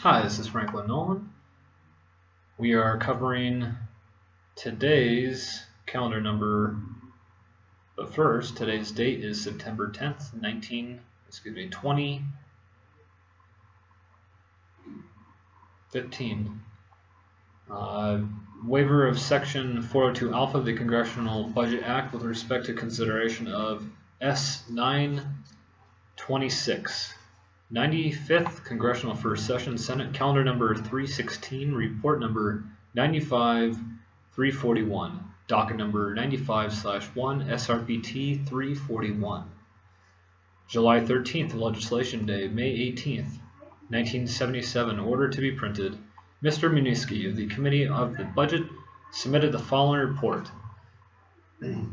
Hi, this is Franklin Nolan. We are covering today's calendar number, but first, today's date is September 10th, 2015. Waiver of Section 402 Alpha of the Congressional Budget Act with respect to consideration of S-926. 95th Congressional First Session, Senate Calendar number 316, Report number 95-341, Docket number 95/1, SRPT 341. July 13th, Legislation Day, May 18th, 1977, Order to be printed. Mr. Muniski of the Committee of the Budget submitted the following report.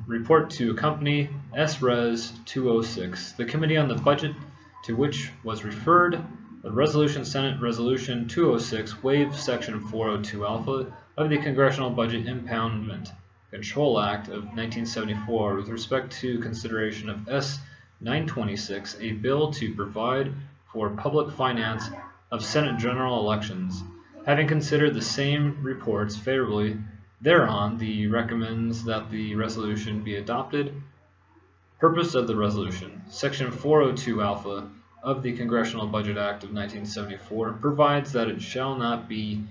Report to accompany S-Res 206. The Committee on the Budget, to which was referred the Resolution Senate Resolution 206 waives Section 402 Alpha of the Congressional Budget Impoundment Control Act of 1974 with respect to consideration of S-926, a bill to provide for public finance of Senate general elections. Having considered the same reports favorably thereon, the recommends that the resolution be adopted. Purpose of the resolution. Section 402 Alpha of the Congressional Budget Act of 1974 provides that it shall not be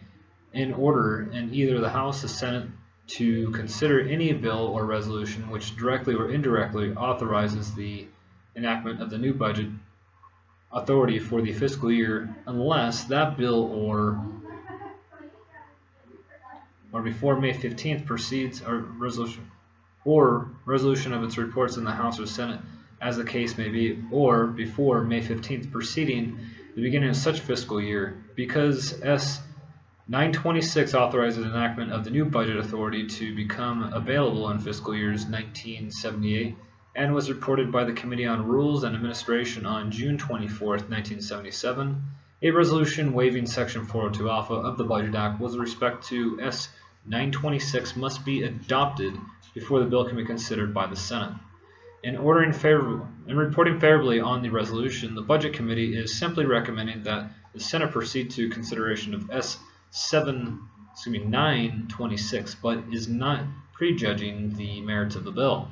in order in either the House or Senate to consider any bill or resolution which directly or indirectly authorizes the enactment of the new budget authority for the fiscal year unless that bill or before May 15th proceeds a resolution of its reports in the House or Senate, as the case may be, or before May 15th preceding the beginning of such fiscal year, because S-926 authorizes enactment of the new budget authority to become available in fiscal years 1978 and was reported by the Committee on Rules and Administration on June 24th, 1977. A resolution waiving Section 402 Alpha of the Budget Act with respect to S-926 must be adopted before the bill can be considered by the Senate. In reporting favorably on the resolution, the Budget Committee is simply recommending that the Senate proceed to consideration of S-926, but is not prejudging the merits of the bill.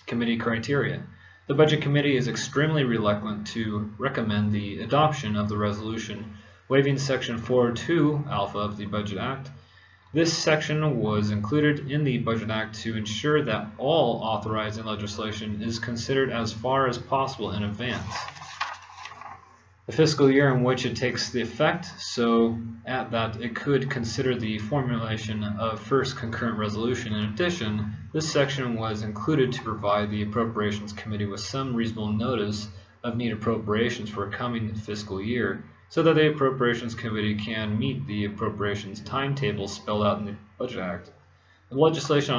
Committee criteria. The Budget Committee is extremely reluctant to recommend the adoption of the resolution waiving Section 402 Alpha of the Budget Act. This section was included in the Budget Act to ensure that all authorizing legislation is considered as far as possible in advance. The fiscal year in which it takes the effect, so that it could consider the formulation of first concurrent resolution. In addition, this section was included to provide the Appropriations Committee with some reasonable notice of need appropriations for a coming fiscal year, so that the Appropriations Committee can meet the appropriations timetable spelled out in the Budget Act. The legislation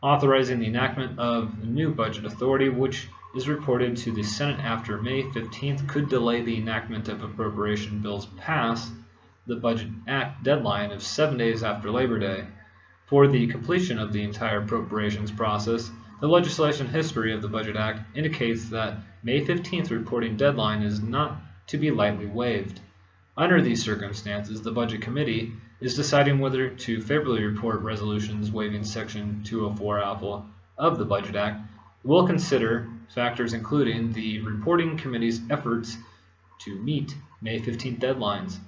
authorizing the enactment of the new budget authority, which is reported to the Senate after May 15th, could delay the enactment of appropriation bills past the Budget Act deadline of 7 days after Labor Day. For the completion of the entire appropriations process, the legislation history of the Budget Act indicates that May 15th reporting deadline is not to be lightly waived. Under these circumstances, the Budget Committee is deciding whether to favorably report resolutions waiving Section 204 Alpha of the Budget Act. Will consider factors including the reporting committee's efforts to meet May 15th deadlines,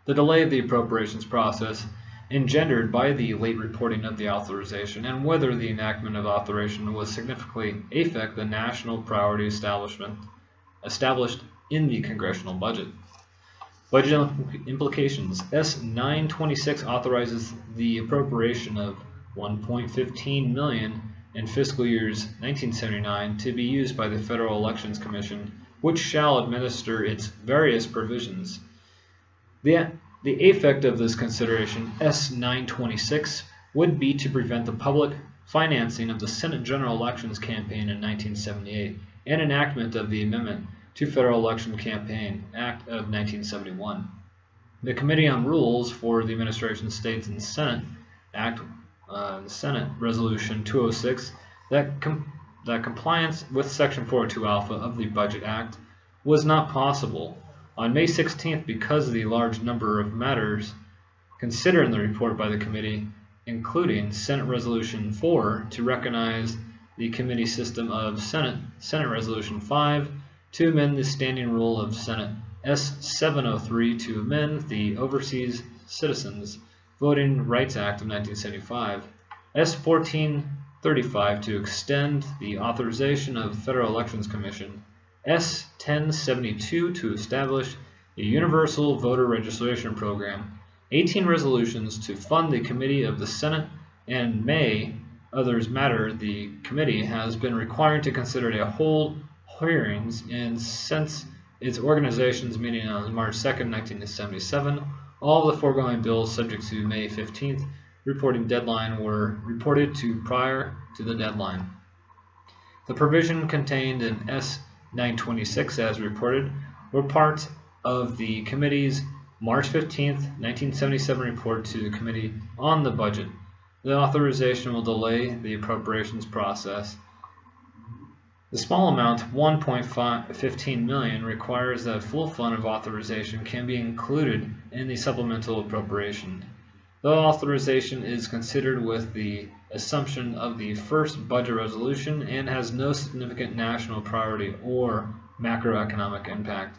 the delay of the appropriations process engendered by the late reporting of the authorization, and whether the enactment of authorization will significantly affect the national priority established in the congressional budget. Budget implications. S-926 authorizes the appropriation of $1.15 million in fiscal years 1979 to be used by the Federal Elections Commission, which shall administer its various provisions. The effect of this consideration, S-926, would be to prevent the public financing of the Senate General Elections campaign in 1978 and enactment of the amendment to Federal Election Campaign Act of 1971. The Committee on Rules for the Administration States and Senate Act, Senate Resolution 206, that compliance with Section 402 Alpha of the Budget Act was not possible. On May 16th, because of the large number of matters considered in the report by the committee, including Senate Resolution 4 to recognize the committee system of Senate Resolution 5 to amend the standing rule of Senate S-703 to amend the Overseas Citizens Voting Rights Act of 1975, S-1435 to extend the authorization of Federal Elections Commission, S-1072 to establish a universal voter registration program, 18 resolutions to fund the committee of the Senate, and May others matter the committee has been required to consider to hold hearings and since its organization's meeting on March 2nd, 1977, all of the foregoing bills subject to May 15th reporting deadline were reported to prior to the deadline. The provision contained in S-926 as reported were part of the committee's March 15th, 1977 report to the Committee on the Budget. The authorization will delay the appropriations process. The small amount, $1.15 million, requires that full fund of authorization can be included in the supplemental appropriation. The authorization is considered with the assumption of the first budget resolution and has no significant national priority or macroeconomic impact.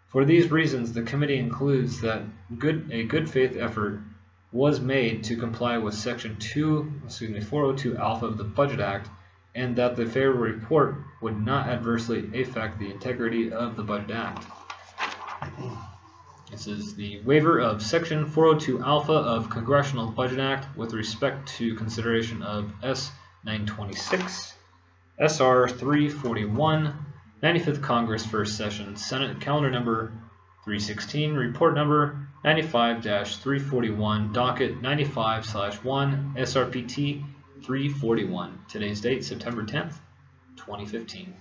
For these reasons, the committee includes that a good faith effort was made to comply with Section 402 Alpha of the Budget Act, and that the favorable report would not adversely affect the integrity of the Budget Act. This is the waiver of Section 402 Alpha of Congressional Budget Act with respect to consideration of S-926, SR 341, 95th Congress First Session, Senate Calendar Number 316, Report Number 95-341, Docket 95/1, SRPT 341. Today's date, September 10th, 2015.